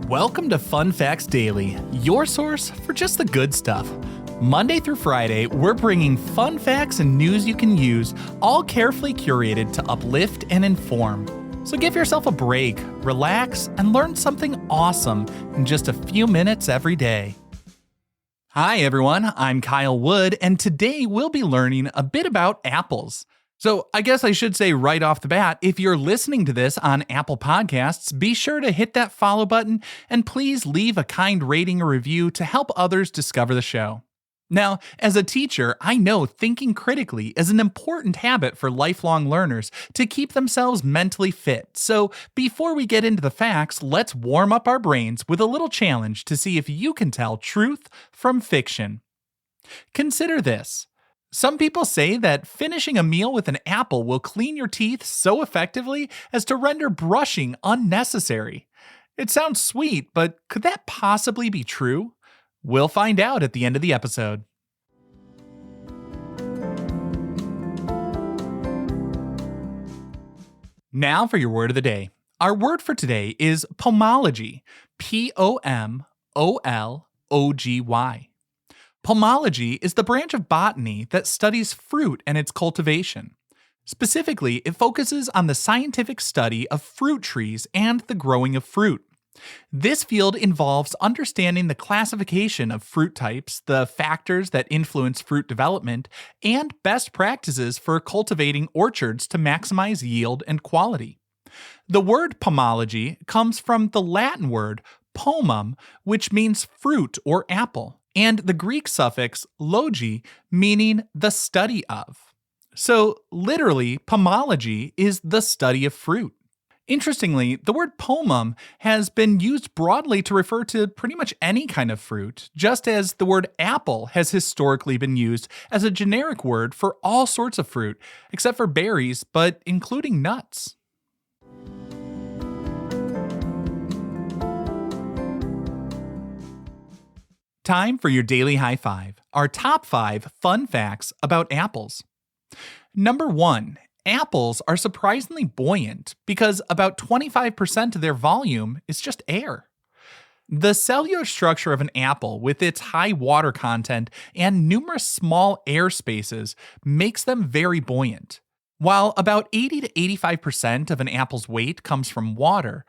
Welcome to Fun Facts Daily, your source for just the good stuff. Monday through Friday, we're bringing fun facts and news you can use, all carefully curated to uplift and inform. So give yourself a break, relax, and learn something awesome in just a few minutes every day. Hi everyone, I'm Kyle Wood, and today we'll be learning a bit about apples. So I guess I should say right off the bat, if you're listening to this on Apple Podcasts, be sure to hit that follow button and please leave a kind rating or review to help others discover the show. Now, as a teacher, I know thinking critically is an important habit for lifelong learners to keep themselves mentally fit. So before we get into the facts, let's warm up our brains with a little challenge to see if you can tell truth from fiction. Consider this. Some people say that finishing a meal with an apple will clean your teeth so effectively as to render brushing unnecessary. It sounds sweet, but could that possibly be true? We'll find out at the end of the episode. Now for your word of the day. Our word for today is pomology. Pomology. Pomology is the branch of botany that studies fruit and its cultivation. Specifically, it focuses on the scientific study of fruit trees and the growing of fruit. This field involves understanding the classification of fruit types, the factors that influence fruit development, and best practices for cultivating orchards to maximize yield and quality. The word pomology comes from the Latin word pomum, which means fruit or apple, and the Greek suffix logi, meaning the study of. So, literally, pomology is the study of fruit. Interestingly, the word pomum has been used broadly to refer to pretty much any kind of fruit, just as the word apple has historically been used as a generic word for all sorts of fruit, except for berries, but including nuts. Time for your daily high five, our top 5 fun facts about apples. Number 1. Apples are surprisingly buoyant because about 25% of their volume is just air. The cellular structure of an apple, with its high water content and numerous small air spaces, makes them very buoyant. While about 80 to 85% of an apple's weight comes from water,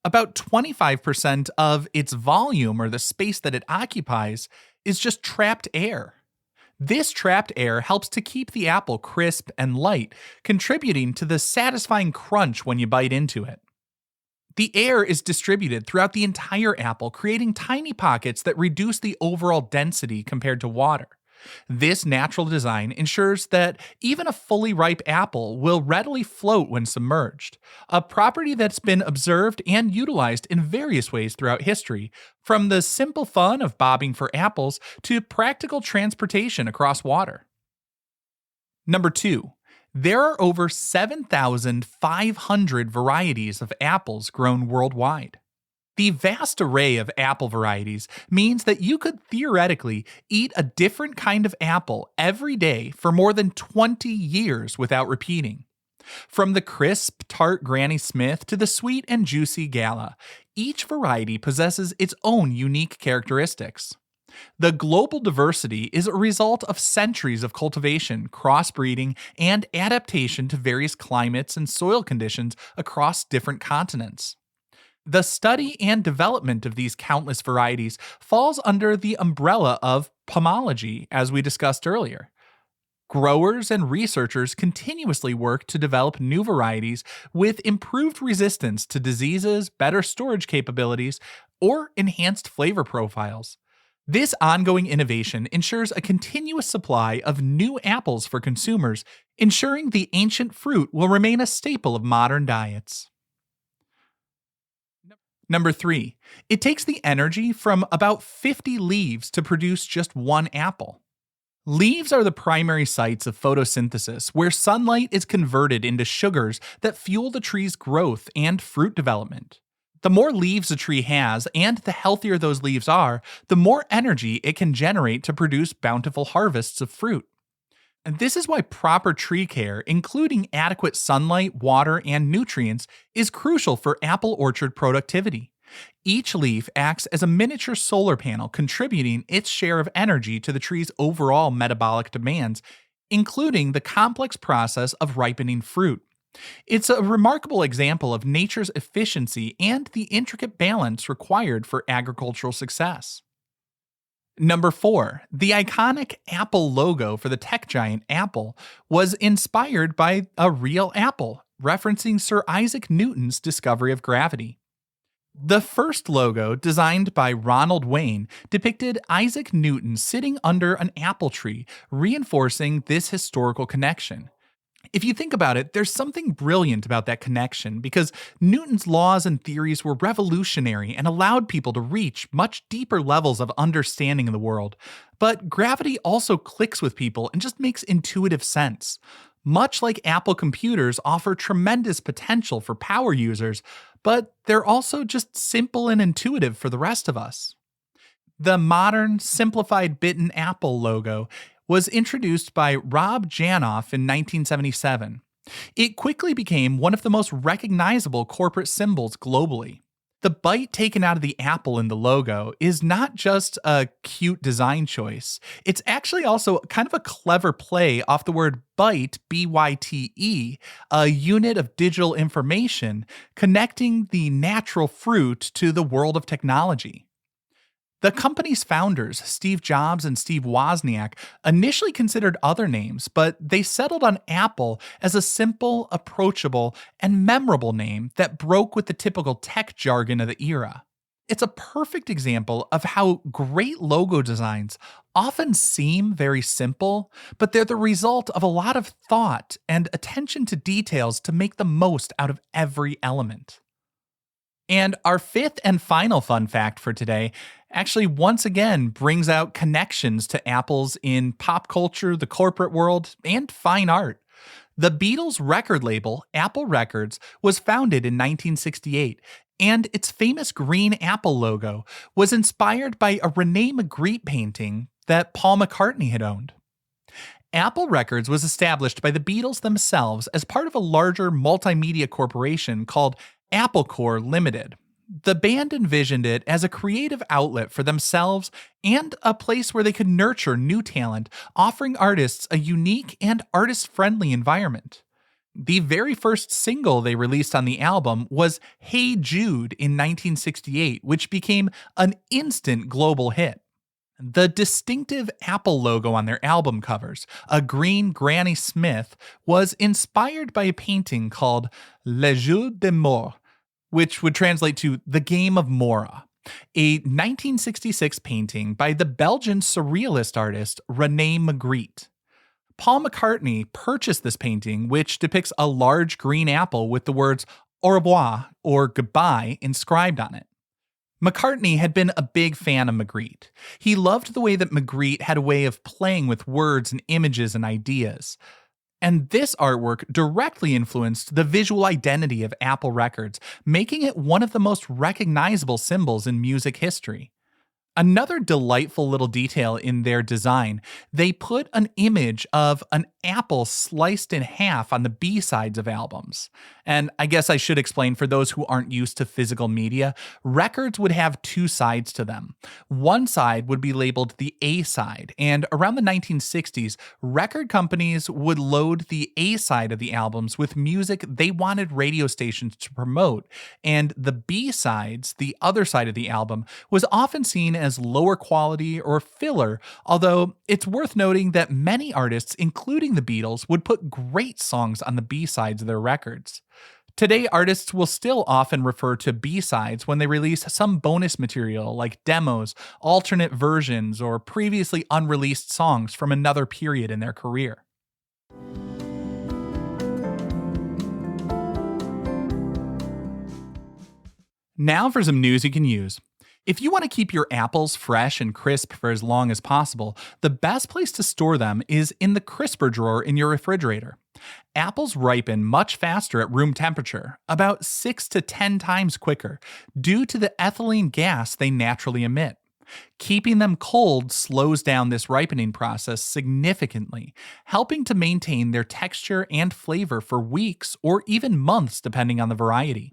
about 25% of its volume, or the space that it occupies, is just trapped air. This trapped air helps to keep the apple crisp and light, contributing to the satisfying crunch when you bite into it. The air is distributed throughout the entire apple, creating tiny pockets that reduce the overall density compared to water. This natural design ensures that even a fully ripe apple will readily float when submerged, a property that's been observed and utilized in various ways throughout history, from the simple fun of bobbing for apples to practical transportation across water. Number 2. There are over 7,500 varieties of apples grown worldwide. The vast array of apple varieties means that you could theoretically eat a different kind of apple every day for more than 20 years without repeating. From the crisp, tart Granny Smith to the sweet and juicy Gala, each variety possesses its own unique characteristics. The global diversity is a result of centuries of cultivation, crossbreeding, and adaptation to various climates and soil conditions across different continents. The study and development of these countless varieties falls under the umbrella of pomology, as we discussed earlier. Growers and researchers continuously work to develop new varieties with improved resistance to diseases, better storage capabilities, or enhanced flavor profiles. This ongoing innovation ensures a continuous supply of new apples for consumers, ensuring the ancient fruit will remain a staple of modern diets. Number 3. It takes the energy from about 50 leaves to produce just one apple. Leaves are the primary sites of photosynthesis, where sunlight is converted into sugars that fuel the tree's growth and fruit development. The more leaves a tree has, and the healthier those leaves are, the more energy it can generate to produce bountiful harvests of fruit. And this is why proper tree care, including adequate sunlight, water, and nutrients, is crucial for apple orchard productivity. Each leaf acts as a miniature solar panel, contributing its share of energy to the tree's overall metabolic demands, including the complex process of ripening fruit. It's a remarkable example of nature's efficiency and the intricate balance required for agricultural success. Number 4, the iconic Apple logo for the tech giant Apple was inspired by a real apple, referencing Sir Isaac Newton's discovery of gravity. The first logo, designed by Ronald Wayne, depicted Isaac Newton sitting under an apple tree, reinforcing this historical connection. If you think about it, there's something brilliant about that connection because Newton's laws and theories were revolutionary and allowed people to reach much deeper levels of understanding of the world. But gravity also clicks with people and just makes intuitive sense. Much like Apple computers offer tremendous potential for power users, but they're also just simple and intuitive for the rest of us. The modern, simplified bitten Apple logo was introduced by Rob Janoff in 1977. It quickly became one of the most recognizable corporate symbols globally. The bite taken out of the apple in the logo is not just a cute design choice. It's actually also kind of a clever play off the word byte, B-Y-T-E, a unit of digital information connecting the natural fruit to the world of technology. The company's founders, Steve Jobs and Steve Wozniak, initially considered other names, but they settled on Apple as a simple, approachable, and memorable name that broke with the typical tech jargon of the era. It's a perfect example of how great logo designs often seem very simple, but they're the result of a lot of thought and attention to details to make the most out of every element. And our fifth and final fun fact for today actually once again brings out connections to apples in pop culture, the corporate world, and fine art. The Beatles record label, Apple Records, was founded in 1968, and its famous green apple logo was inspired by a Rene Magritte painting that Paul McCartney had owned. Apple Records was established by the Beatles themselves as part of a larger multimedia corporation called Apple Corps Limited. The band envisioned it as a creative outlet for themselves and a place where they could nurture new talent, offering artists a unique and artist-friendly environment. The very first single they released on the album was Hey Jude in 1968, which became an instant global hit. The distinctive Apple logo on their album covers, a green Granny Smith, was inspired by a painting called Le Jeu de Mort, which would translate to The Game of Mora, a 1966 painting by the Belgian surrealist artist Rene Magritte. Paul McCartney purchased this painting, which depicts a large green apple with the words au revoir, or goodbye, inscribed on it. McCartney had been a big fan of Magritte. He loved the way that Magritte had a way of playing with words and images and ideas. And this artwork directly influenced the visual identity of Apple Records, making it one of the most recognizable symbols in music history. Another delightful little detail in their design, they put an image of an apple sliced in half on the B-sides of albums. And I guess I should explain for those who aren't used to physical media, records would have two sides to them. One side would be labeled the A side, and around the 1960s, record companies would load the A side of the albums with music they wanted radio stations to promote, and the B sides, the other side of the album, was often seen as lower quality or filler, although it's worth noting that many artists, including the Beatles, would put great songs on the B-sides of their records. Today, artists will still often refer to B-sides when they release some bonus material like demos, alternate versions, or previously unreleased songs from another period in their career. Now for some news you can use. If you want to keep your apples fresh and crisp for as long as possible, the best place to store them is in the crisper drawer in your refrigerator. Apples ripen much faster at room temperature, about 6 to 10 times quicker, due to the ethylene gas they naturally emit. Keeping them cold slows down this ripening process significantly, helping to maintain their texture and flavor for weeks or even months depending on the variety.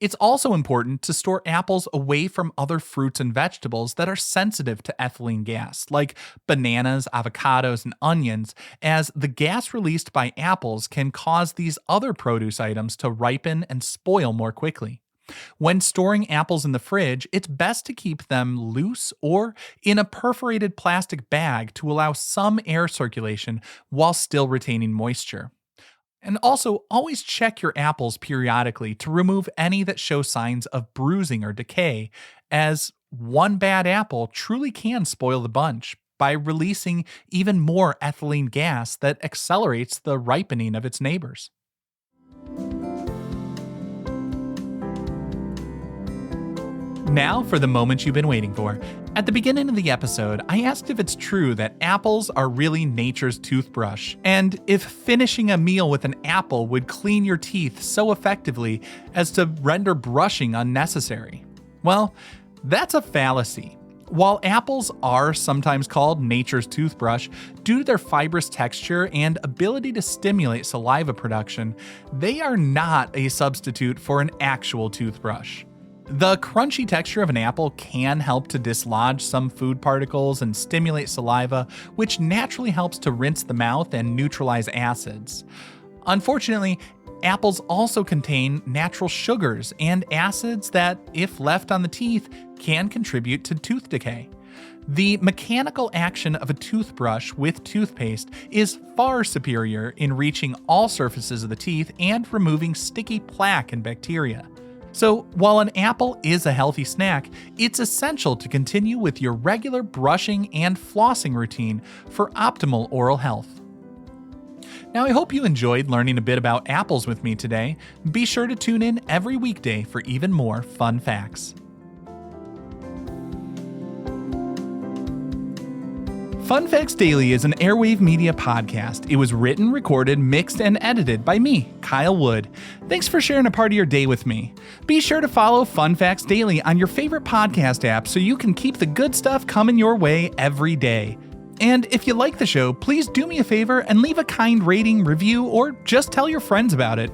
It's also important to store apples away from other fruits and vegetables that are sensitive to ethylene gas, like bananas, avocados, and onions, as the gas released by apples can cause these other produce items to ripen and spoil more quickly. When storing apples in the fridge, it's best to keep them loose or in a perforated plastic bag to allow some air circulation while still retaining moisture. And also, always check your apples periodically to remove any that show signs of bruising or decay, as one bad apple truly can spoil the bunch by releasing even more ethylene gas that accelerates the ripening of its neighbors. Now for the moment you've been waiting for. At the beginning of the episode, I asked if it's true that apples are really nature's toothbrush, and if finishing a meal with an apple would clean your teeth so effectively as to render brushing unnecessary. Well, that's a fallacy. While apples are sometimes called nature's toothbrush due to their fibrous texture and ability to stimulate saliva production, they are not a substitute for an actual toothbrush. The crunchy texture of an apple can help to dislodge some food particles and stimulate saliva, which naturally helps to rinse the mouth and neutralize acids. Unfortunately, apples also contain natural sugars and acids that, if left on the teeth, can contribute to tooth decay. The mechanical action of a toothbrush with toothpaste is far superior in reaching all surfaces of the teeth and removing sticky plaque and bacteria. So, while an apple is a healthy snack, it's essential to continue with your regular brushing and flossing routine for optimal oral health. Now, I hope you enjoyed learning a bit about apples with me today. Be sure to tune in every weekday for even more fun facts. Fun Facts Daily is an Airwave Media podcast. It was written, recorded, mixed, and edited by me, Kyle Wood. Thanks for sharing a part of your day with me. Be sure to follow Fun Facts Daily on your favorite podcast app so you can keep the good stuff coming your way every day. And if you like the show, please do me a favor and leave a kind rating, review, or just tell your friends about it.